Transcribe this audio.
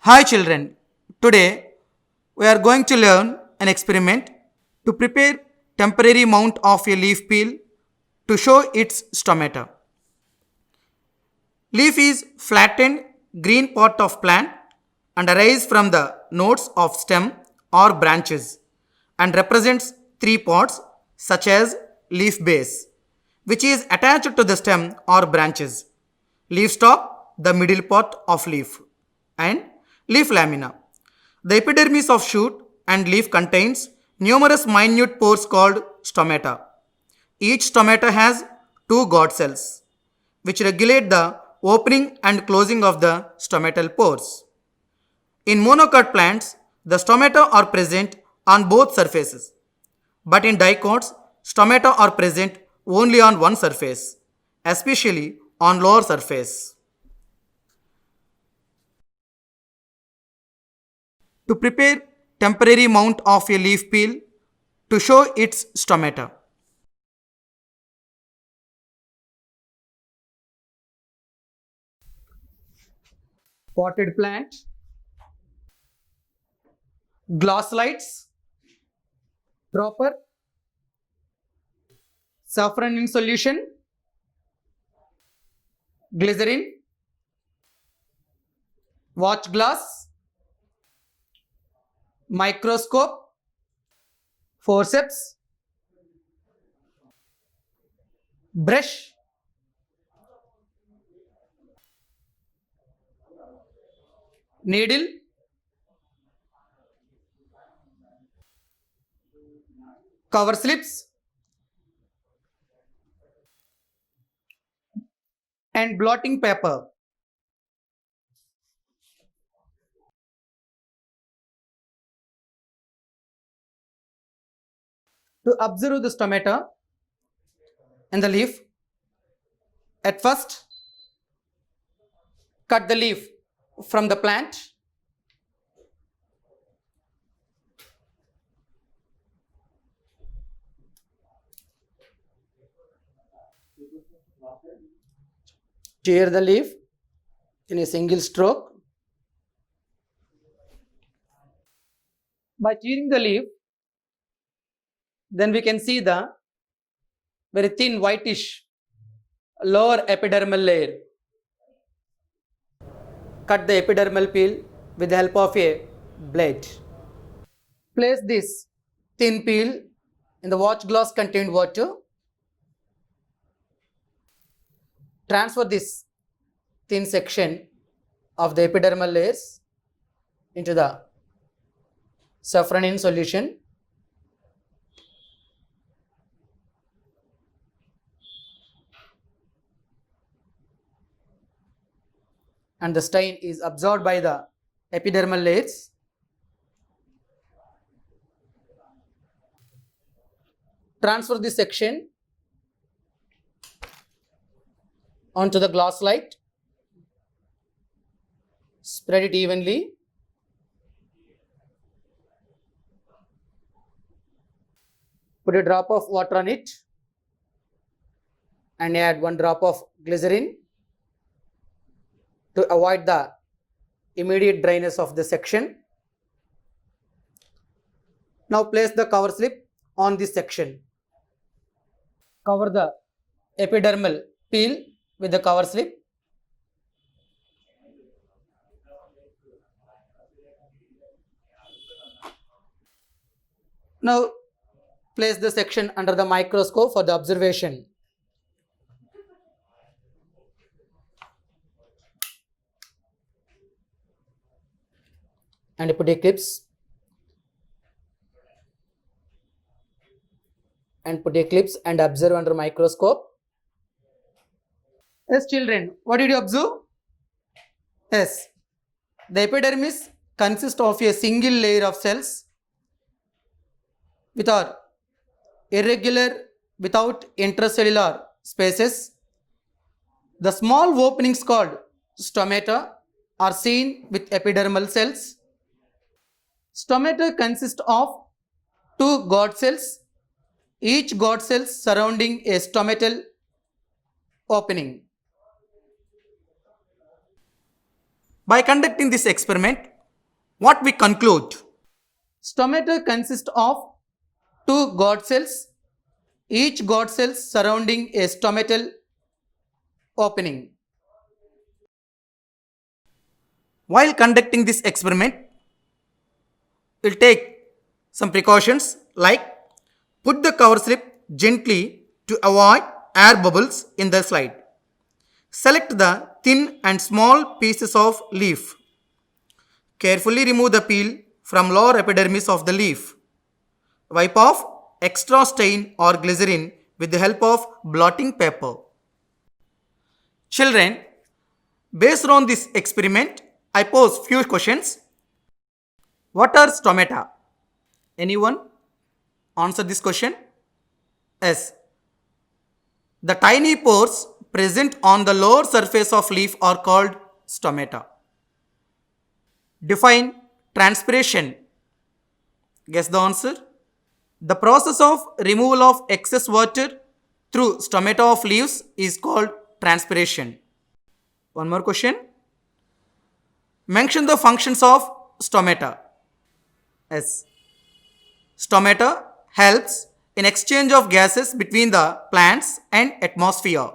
Hi children, today we are going to learn an experiment to prepare temporary mount of a leaf peel to show its stomata. Leaf is flattened green part of plant and arise from the nodes of stem or branches and represents three parts such as leaf base which is attached to the stem or branches, leaf stalk the middle part of leaf and leaf lamina. The epidermis of shoot and leaf contains numerous minute pores called stomata. Each stomata has two guard cells which regulate the opening and closing of the stomatal pores. In monocot plants, the stomata are present on both surfaces, but in dicots, stomata are present only on one surface, especially on lower surface. To prepare temporary mount of a leaf peel to show its stomata. Potted plant, glass lights, dropper, saffron in solution, glycerin, watch glass, microscope, forceps, brush, needle, cover slips, and blotting paper. To observe the stomata and the leaf, at first cut the leaf from the plant. Tear the leaf in a single stroke. By tearing the leaf, then we can see the very thin whitish lower epidermal layer. Cut the epidermal peel with the help of a blade. Place this thin peel in the watch glass contained water. Transfer this thin section of the epidermal layers into the safranin solution. And the stain is absorbed by the epidermal layers. Transfer this section onto the glass slide. Spread it evenly. Put a drop of water on it and add 1 drop of glycerin to avoid the immediate dryness of the section. Now place the cover slip on this section. Cover the epidermal peel with the cover slip. Now place the section under the microscope for the observation. And put a clips and observe under microscope. Yes, children, what did you observe? Yes, the epidermis consists of a single layer of cells which are irregular without intracellular spaces. The small openings called stomata are seen with epidermal cells. Stomata consist of two guard cells, each guard cell surrounding a stomatal opening. By conducting this experiment, What we conclude? Stomata consists of two God cells, each God cell surrounding a stomatal opening. While conducting this experiment, we'll take some precautions like put the cover slip gently to avoid air bubbles in the slide. Select the thin and small pieces of leaf. Carefully remove the peel from lower epidermis of the leaf. Wipe off extra stain or glycerin with the help of blotting paper. Children, based on this experiment, I pose few questions. What are stomata? Anyone answer this question? Yes. The tiny pores present on the lower surface of leaf are called stomata. Define transpiration. Guess the answer. The process of removal of excess water through stomata of leaves is called transpiration. One more question. Mention the functions of stomata. Yes. Stomata helps in exchange of gases between the plants and atmosphere.